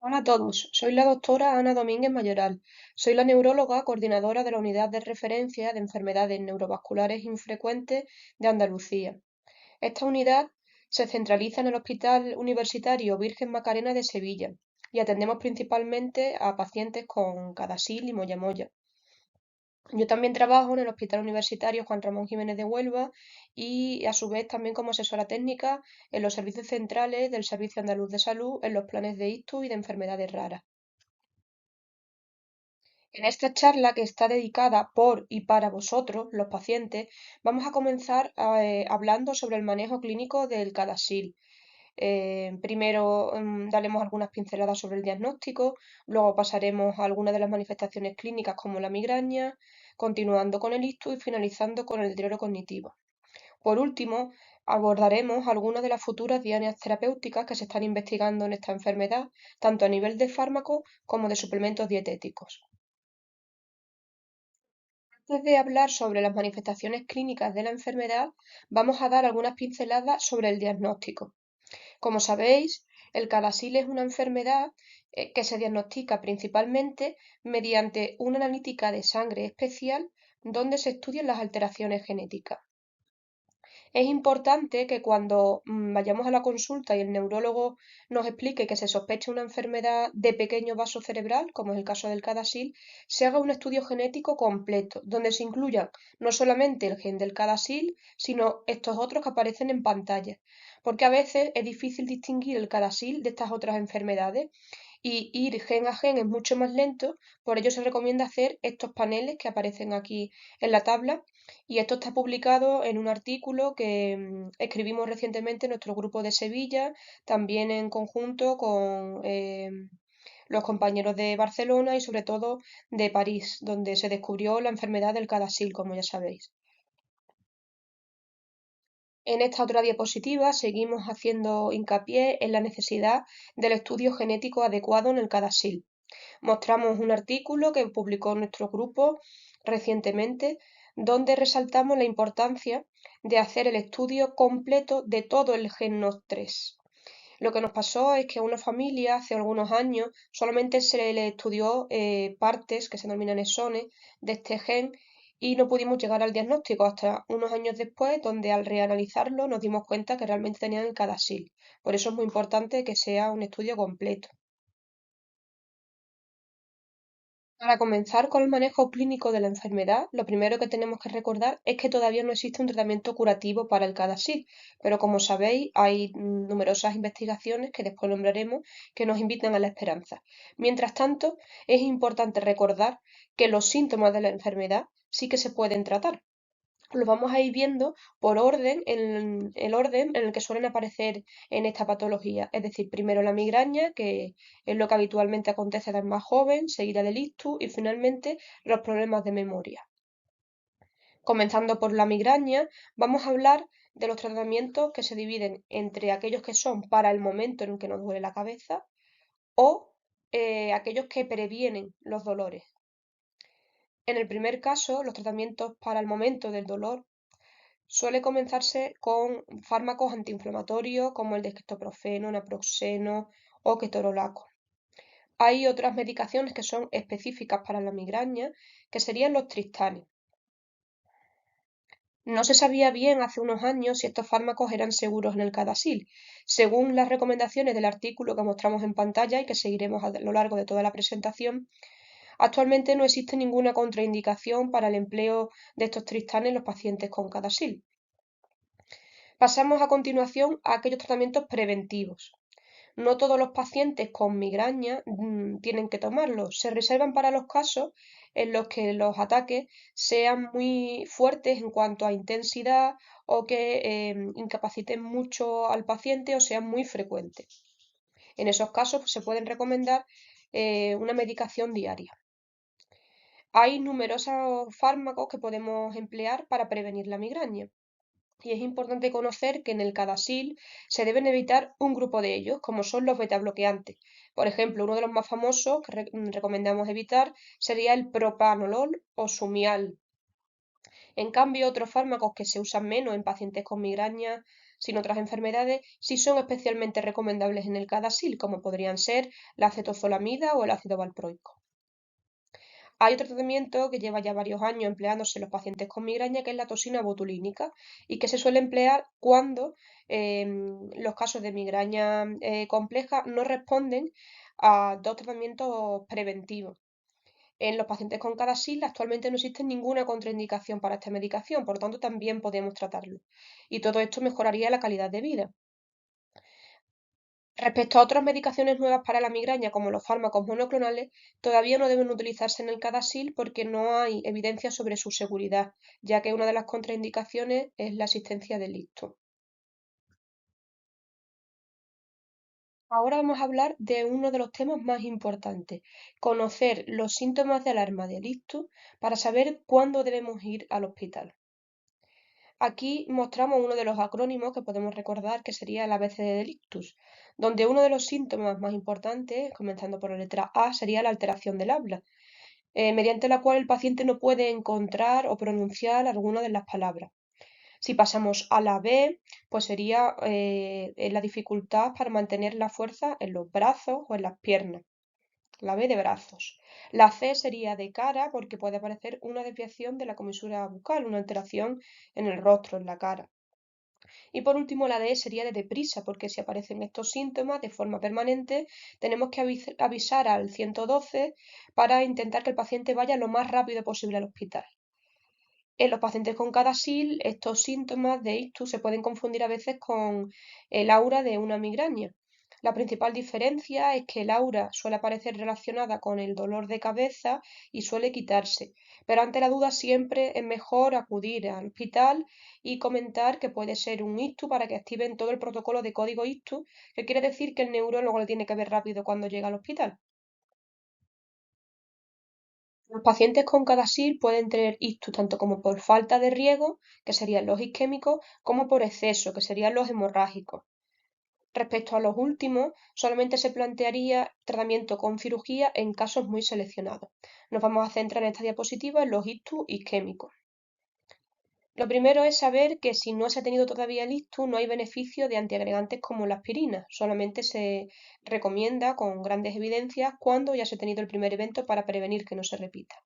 Hola a todos, soy la doctora Ana Domínguez Mayoral. Soy la neuróloga coordinadora de la Unidad de Referencia de Enfermedades Neurovasculares Infrecuentes de Andalucía. Esta unidad se centraliza en el Hospital Universitario Virgen Macarena de Sevilla y atendemos principalmente a pacientes con CADASIL y moyamoya. Yo también trabajo en el Hospital Universitario Juan Ramón Jiménez de Huelva y a su vez también como asesora técnica en los servicios centrales del Servicio Andaluz de Salud en los planes de ictus y de enfermedades raras. En esta charla que está dedicada por y para vosotros, los pacientes, vamos a comenzar hablando sobre el manejo clínico del CADASIL. Primero daremos algunas pinceladas sobre el diagnóstico, luego pasaremos a algunas de las manifestaciones clínicas como la migraña, continuando con el ictus y finalizando con el deterioro cognitivo. Por último, abordaremos algunas de las futuras dianas terapéuticas que se están investigando en esta enfermedad, tanto a nivel de fármacos como de suplementos dietéticos. Antes de hablar sobre las manifestaciones clínicas de la enfermedad, vamos a dar algunas pinceladas sobre el diagnóstico. Como sabéis, el CADASIL es una enfermedad que se diagnostica principalmente mediante una analítica de sangre especial donde se estudian las alteraciones genéticas. Es importante que cuando vayamos a la consulta y el neurólogo nos explique que se sospecha una enfermedad de pequeño vaso cerebral, como es el caso del CADASIL, se haga un estudio genético completo, donde se incluya no solamente el gen del CADASIL, sino estos otros que aparecen en pantalla, porque a veces es difícil distinguir el CADASIL de estas otras enfermedades y ir gen a gen es mucho más lento, por ello se recomienda hacer estos paneles que aparecen aquí en la tabla y esto está publicado en un artículo que escribimos recientemente en nuestro grupo de Sevilla, también en conjunto con los compañeros de Barcelona y sobre todo de París, donde se descubrió la enfermedad del CADASIL, como ya sabéis. En esta otra diapositiva seguimos haciendo hincapié en la necesidad del estudio genético adecuado en el CADASIL. Mostramos un artículo que publicó nuestro grupo recientemente, donde resaltamos la importancia de hacer el estudio completo de todo el gen NOD3. Lo que nos pasó es que a una familia hace algunos años solamente se le estudió partes que se denominan exones de este gen y no pudimos llegar al diagnóstico hasta unos años después, donde al reanalizarlo nos dimos cuenta que realmente tenían el CADASIL. Por eso es muy importante que sea un estudio completo. Para comenzar con el manejo clínico de la enfermedad, lo primero que tenemos que recordar es que todavía no existe un tratamiento curativo para el CADASIL, pero como sabéis, hay numerosas investigaciones que después nombraremos que nos invitan a la esperanza. Mientras tanto, es importante recordar que los síntomas de la enfermedad sí que se pueden tratar. Los vamos a ir viendo por orden, en el orden en el que suelen aparecer en esta patología. Es decir, primero la migraña, que es lo que habitualmente acontece a edad más joven, seguida del ictus y finalmente los problemas de memoria. Comenzando por la migraña, vamos a hablar de los tratamientos que se dividen entre aquellos que son para el momento en el que nos duele la cabeza o aquellos que previenen los dolores. En el primer caso, los tratamientos para el momento del dolor suele comenzarse con fármacos antiinflamatorios como el dextroprofeno, naproxeno o ketorolaco. Hay otras medicaciones que son específicas para la migraña, que serían los triptanes. No se sabía bien hace unos años si estos fármacos eran seguros en el CADASIL. Según las recomendaciones del artículo que mostramos en pantalla y que seguiremos a lo largo de toda la presentación, actualmente no existe ninguna contraindicación para el empleo de estos triptanes en los pacientes con CADASIL. Pasamos a continuación a aquellos tratamientos preventivos. No todos los pacientes con migraña tienen que tomarlos. Se reservan para los casos en los que los ataques sean muy fuertes en cuanto a intensidad o que incapaciten mucho al paciente o sean muy frecuentes. En esos casos pues, se pueden recomendar una medicación diaria. Hay numerosos fármacos que podemos emplear para prevenir la migraña. Y es importante conocer que en el CADASIL se deben evitar un grupo de ellos, como son los betabloqueantes. Por ejemplo, uno de los más famosos que recomendamos evitar sería el propanolol o Sumial. En cambio, otros fármacos que se usan menos en pacientes con migraña sin otras enfermedades, sí son especialmente recomendables en el Gardasil, como podrían ser la acetozolamida o el ácido valproico. Hay otro tratamiento que lleva ya varios años empleándose en los pacientes con migraña, que es la toxina botulínica, y que se suele emplear cuando los casos de migraña compleja no responden a dos tratamientos preventivos. En los pacientes con CADASIL actualmente no existe ninguna contraindicación para esta medicación, por lo tanto también podemos tratarlo. Y todo esto mejoraría la calidad de vida. Respecto a otras medicaciones nuevas para la migraña, como los fármacos monoclonales, todavía no deben utilizarse en el CADASIL porque no hay evidencia sobre su seguridad, ya que una de las contraindicaciones es la existencia del ictus. Ahora vamos a hablar de uno de los temas más importantes, conocer los síntomas de alarma del ictus para saber cuándo debemos ir al hospital. Aquí mostramos uno de los acrónimos que podemos recordar que sería el ABC del ictus, donde uno de los síntomas más importantes, comenzando por la letra A, sería la alteración del habla, mediante la cual el paciente no puede encontrar o pronunciar alguna de las palabras. Si pasamos a la B, pues sería la dificultad para mantener la fuerza en los brazos o en las piernas. La B de brazos. La C sería de cara porque puede aparecer una desviación de la comisura bucal, una alteración en el rostro, en la cara. Y por último, la D sería de deprisa, porque si aparecen estos síntomas de forma permanente, tenemos que avisar al 112 para intentar que el paciente vaya lo más rápido posible al hospital. En los pacientes con CADASIL, estos síntomas de ictus se pueden confundir a veces con el aura de una migraña. La principal diferencia es que el aura suele aparecer relacionada con el dolor de cabeza y suele quitarse, pero ante la duda siempre es mejor acudir al hospital y comentar que puede ser un ictus para que activen todo el protocolo de código ictus, que quiere decir que el neurólogo le tiene que ver rápido cuando llega al hospital. Los pacientes con CADASIL pueden tener ictus tanto como por falta de riego, que serían los isquémicos, como por exceso, que serían los hemorrágicos. Respecto a los últimos, solamente se plantearía tratamiento con cirugía en casos muy seleccionados. Nos vamos a centrar en esta diapositiva en los ictus isquémicos. Lo primero es saber que si no se ha tenido todavía el ictus, no hay beneficio de antiagregantes como la aspirina. Solamente se recomienda con grandes evidencias cuando ya se ha tenido el primer evento para prevenir que no se repita.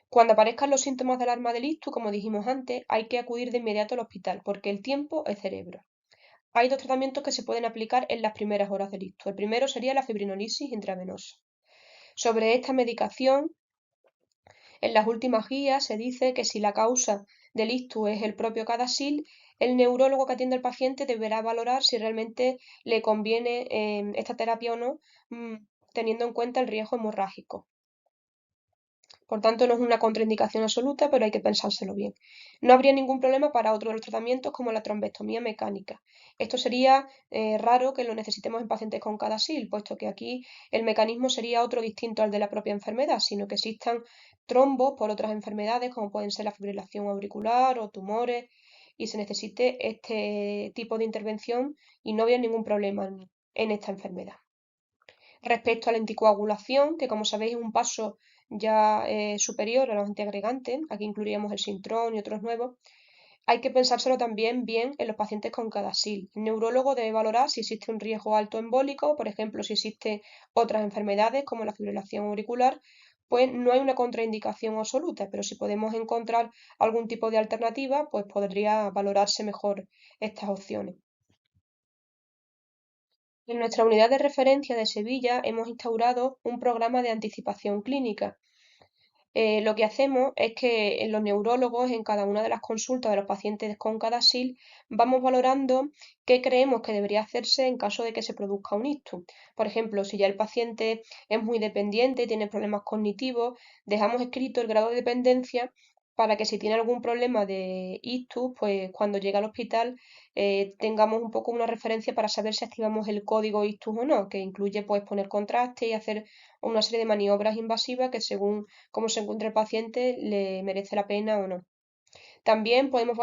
Cuando aparezcan los síntomas de alarma del ictus, como dijimos antes, hay que acudir de inmediato al hospital, porque el tiempo es cerebro. Hay dos tratamientos que se pueden aplicar en las primeras horas del ictus. El primero sería la fibrinolisis intravenosa. Sobre esta medicación, en las últimas guías se dice que si la causa del ictus es el propio CADASIL, el neurólogo que atiende al paciente deberá valorar si realmente le conviene esta terapia o no, teniendo en cuenta el riesgo hemorrágico. Por tanto, no es una contraindicación absoluta, pero hay que pensárselo bien. No habría ningún problema para otro de los tratamientos como la trombectomía mecánica. Esto sería raro que lo necesitemos en pacientes con CADASIL, puesto que aquí el mecanismo sería otro distinto al de la propia enfermedad, sino que existan trombos por otras enfermedades como pueden ser la fibrilación auricular o tumores y se necesite este tipo de intervención y no habría ningún problema en esta enfermedad. Respecto a la anticoagulación, que como sabéis es un paso ya superior a los antiagregantes, aquí incluiríamos el Sintrón y otros nuevos, hay que pensárselo también bien en los pacientes con CADASIL. El neurólogo debe valorar si existe un riesgo alto embólico, por ejemplo, si existen otras enfermedades como la fibrilación auricular, pues no hay una contraindicación absoluta, pero si podemos encontrar algún tipo de alternativa, pues podría valorarse mejor estas opciones. En nuestra unidad de referencia de Sevilla hemos instaurado un programa de anticipación clínica. Lo que hacemos es que en los neurólogos, en cada una de las consultas de los pacientes con CADASIL, vamos valorando qué creemos que debería hacerse en caso de que se produzca un ictus. Por ejemplo, si ya el paciente es muy dependiente, tiene problemas cognitivos, dejamos escrito el grado de dependencia para que si tiene algún problema de ictus, pues cuando llegue al hospital tengamos un poco una referencia para saber si activamos el código ictus o no, que incluye pues poner contraste y hacer una serie de maniobras invasivas que según cómo se encuentre el paciente le merece la pena o no. También podemos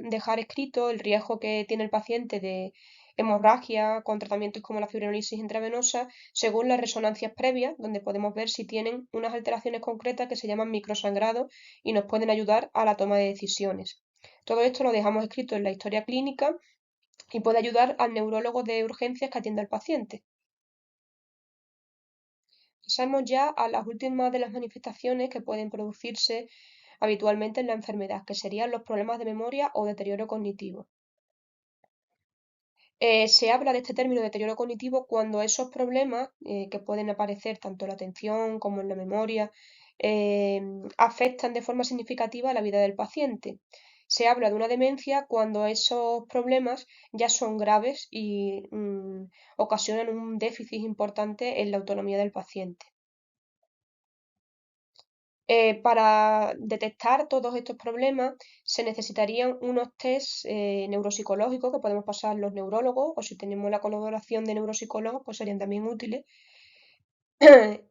dejar escrito el riesgo que tiene el paciente de hemorragia con tratamientos como la fibrinolisis intravenosa según las resonancias previas, donde podemos ver si tienen unas alteraciones concretas que se llaman microsangrado y nos pueden ayudar a la toma de decisiones. Todo esto lo dejamos escrito en la historia clínica y puede ayudar al neurólogo de urgencias que atienda al paciente. Pasamos ya a las últimas de las manifestaciones que pueden producirse habitualmente en la enfermedad, que serían los problemas de memoria o deterioro cognitivo. Se habla de este término deterioro cognitivo cuando esos problemas que pueden aparecer tanto en la atención como en la memoria afectan de forma significativa la vida del paciente. Se habla de una demencia cuando esos problemas ya son graves y ocasionan un déficit importante en la autonomía del paciente. Para detectar todos estos problemas se necesitarían unos test neuropsicológicos que podemos pasar los neurólogos o si tenemos la colaboración de neuropsicólogos pues serían también útiles.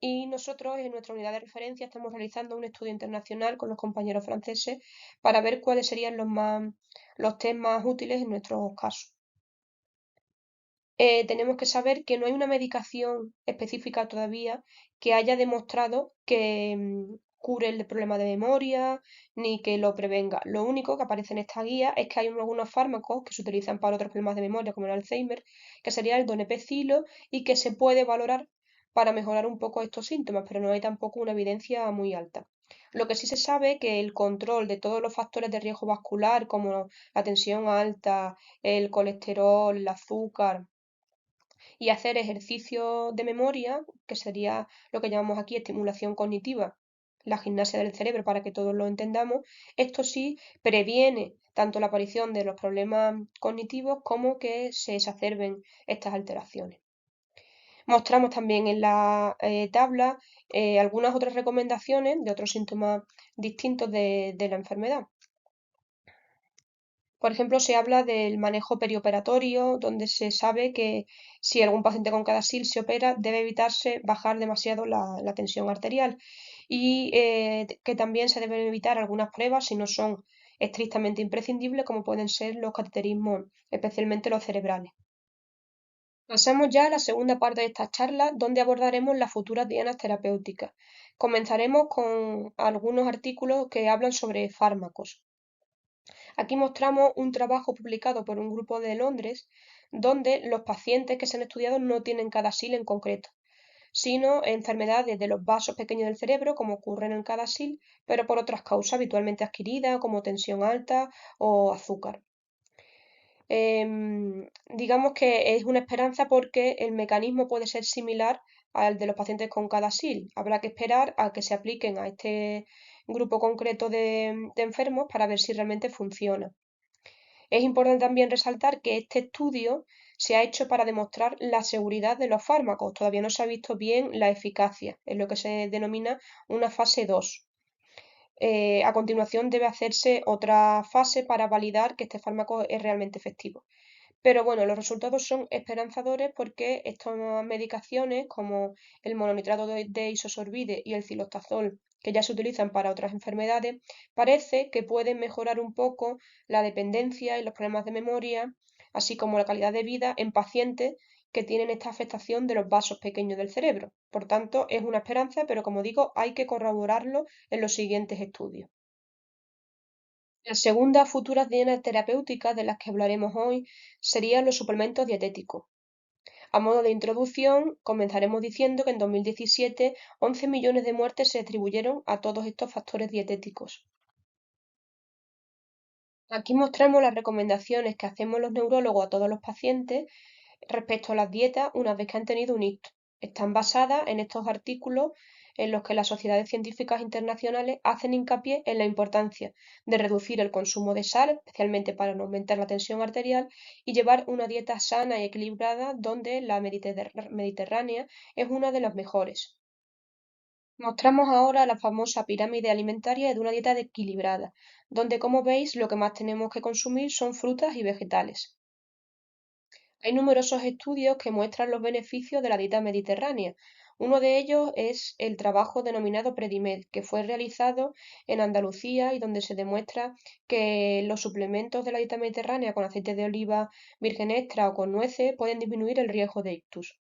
Y nosotros en nuestra unidad de referencia estamos realizando un estudio internacional con los compañeros franceses para ver cuáles serían los test más útiles en nuestros casos. Tenemos que saber que no hay una medicación específica todavía que haya demostrado que cure el problema de memoria ni que lo prevenga. Lo único que aparece en esta guía es que hay algunos fármacos que se utilizan para otros problemas de memoria, como el Alzheimer, que sería el donepezilo y que se puede valorar para mejorar un poco estos síntomas, pero no hay tampoco una evidencia muy alta. Lo que sí se sabe es que el control de todos los factores de riesgo vascular, como la tensión alta, el colesterol, el azúcar, y hacer ejercicio de memoria, que sería lo que llamamos aquí estimulación cognitiva, la gimnasia del cerebro para que todos lo entendamos, esto sí previene tanto la aparición de los problemas cognitivos como que se exacerben estas alteraciones. Mostramos también en la tabla algunas otras recomendaciones de otros síntomas distintos de la enfermedad. Por ejemplo, se habla del manejo perioperatorio, donde se sabe que si algún paciente con CADASIL se opera, debe evitarse bajar demasiado la tensión arterial y que también se deben evitar algunas pruebas si no son estrictamente imprescindibles, como pueden ser los cateterismos, especialmente los cerebrales. Pasamos ya a la segunda parte de esta charla, donde abordaremos las futuras dianas terapéuticas. Comenzaremos con algunos artículos que hablan sobre fármacos. Aquí mostramos un trabajo publicado por un grupo de Londres donde los pacientes que se han estudiado no tienen CADASIL en concreto, sino enfermedades de los vasos pequeños del cerebro, como ocurre en el CADASIL, pero por otras causas habitualmente adquiridas, como tensión alta o azúcar. Digamos que es una esperanza porque el mecanismo puede ser similar al de los pacientes con CADASIL. Habrá que esperar a que se apliquen a este grupo concreto de enfermos para ver si realmente funciona. Es importante también resaltar que este estudio se ha hecho para demostrar la seguridad de los fármacos. Todavía no se ha visto bien la eficacia, es lo que se denomina una fase 2. A continuación debe hacerse otra fase para validar que este fármaco es realmente efectivo. Pero bueno, los resultados son esperanzadores porque estas medicaciones, como el mononitrato de isosorbide y el cilostazol, que ya se utilizan para otras enfermedades, parece que pueden mejorar un poco la dependencia y los problemas de memoria, así como la calidad de vida en pacientes que tienen esta afectación de los vasos pequeños del cerebro. Por tanto, es una esperanza, pero como digo, hay que corroborarlo en los siguientes estudios. Las segundas futuras dianas terapéuticas de las que hablaremos hoy serían los suplementos dietéticos. A modo de introducción, comenzaremos diciendo que en 2017 11 millones de muertes se atribuyeron a todos estos factores dietéticos. Aquí mostramos las recomendaciones que hacemos los neurólogos a todos los pacientes respecto a las dietas una vez que han tenido un ictus. Están basadas en estos artículos en los que las sociedades científicas internacionales hacen hincapié en la importancia de reducir el consumo de sal, especialmente para no aumentar la tensión arterial, y llevar una dieta sana y equilibrada donde la mediterránea es una de las mejores. Mostramos ahora la famosa pirámide alimentaria de una dieta equilibrada, donde como veis lo que más tenemos que consumir son frutas y vegetales. Hay numerosos estudios que muestran los beneficios de la dieta mediterránea. Uno de ellos es el trabajo denominado Predimed, que fue realizado en Andalucía y donde se demuestra que los suplementos de la dieta mediterránea con aceite de oliva virgen extra o con nueces pueden disminuir el riesgo de ictus.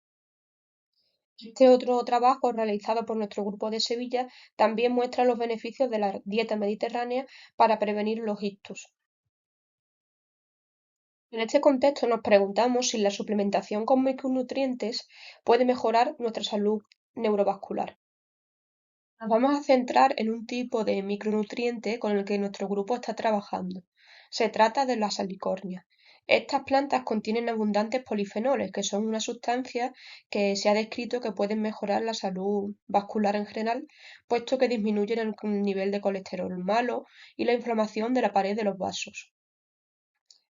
Este otro trabajo realizado por nuestro grupo de Sevilla también muestra los beneficios de la dieta mediterránea para prevenir los ictus. En este contexto nos preguntamos si la suplementación con micronutrientes puede mejorar nuestra salud neurovascular. Nos vamos a centrar en un tipo de micronutriente con el que nuestro grupo está trabajando. Se trata de la salicornia. Estas plantas contienen abundantes polifenoles, que son una sustancia que se ha descrito que pueden mejorar la salud vascular en general, puesto que disminuyen el nivel de colesterol malo y la inflamación de la pared de los vasos.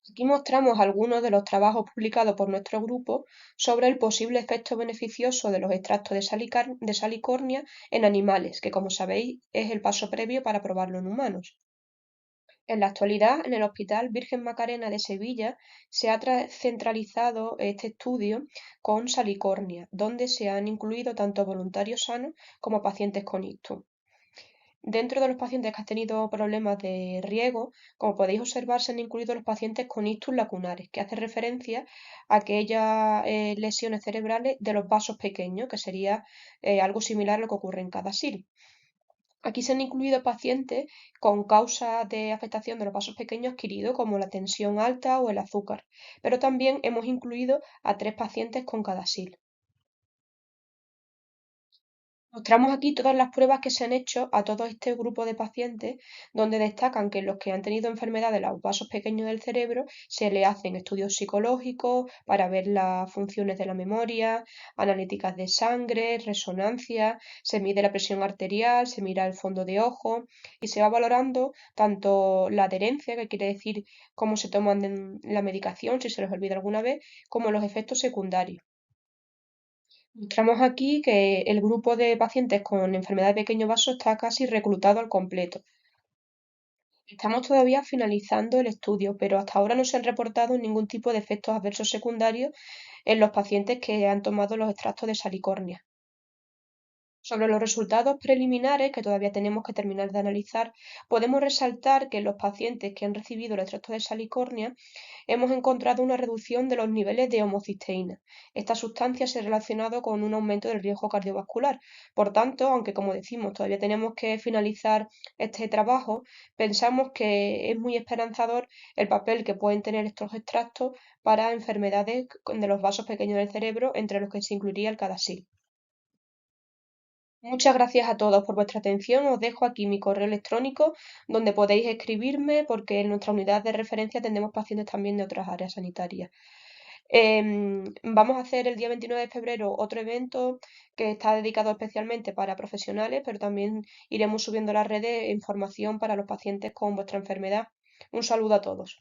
Aquí mostramos algunos de los trabajos publicados por nuestro grupo sobre el posible efecto beneficioso de los extractos de salicornia en animales, que como sabéis es el paso previo para probarlo en humanos. En la actualidad, en el Hospital Virgen Macarena de Sevilla se ha centralizado este estudio con salicornia, donde se han incluido tanto voluntarios sanos como pacientes con ictus. Dentro de los pacientes que han tenido problemas de riego, como podéis observar, se han incluido los pacientes con ictus lacunares, que hace referencia a aquellas lesiones cerebrales de los vasos pequeños, que sería algo similar a lo que ocurre en cada SIL. Aquí se han incluido pacientes con causas de afectación de los vasos pequeños adquiridos, como la tensión alta o el azúcar, pero también hemos incluido a 3 pacientes con cada SIL. Mostramos aquí todas las pruebas que se han hecho a todo este grupo de pacientes, donde destacan que los que han tenido enfermedad de los vasos pequeños del cerebro se le hacen estudios psicológicos para ver las funciones de la memoria, analíticas de sangre, resonancia, se mide la presión arterial, se mira el fondo de ojo y se va valorando tanto la adherencia, que quiere decir cómo se toman la medicación, si se les olvida alguna vez, como los efectos secundarios. Mostramos aquí que el grupo de pacientes con enfermedad de pequeño vaso está casi reclutado al completo. Estamos todavía finalizando el estudio, pero hasta ahora no se han reportado ningún tipo de efectos adversos secundarios en los pacientes que han tomado los extractos de salicornia. Sobre los resultados preliminares, que todavía tenemos que terminar de analizar, podemos resaltar que en los pacientes que han recibido el extracto de salicornia hemos encontrado una reducción de los niveles de homocisteína. Esta sustancia se ha relacionado con un aumento del riesgo cardiovascular. Por tanto, aunque como decimos, todavía tenemos que finalizar este trabajo, pensamos que es muy esperanzador el papel que pueden tener estos extractos para enfermedades de los vasos pequeños del cerebro, entre los que se incluiría el CADASIL. Muchas gracias a todos por vuestra atención. Os dejo aquí mi correo electrónico donde podéis escribirme porque en nuestra unidad de referencia atendemos pacientes también de otras áreas sanitarias. Vamos a hacer el día 29 de febrero otro evento que está dedicado especialmente para profesionales, pero también iremos subiendo a las redes información para los pacientes con vuestra enfermedad. Un saludo a todos.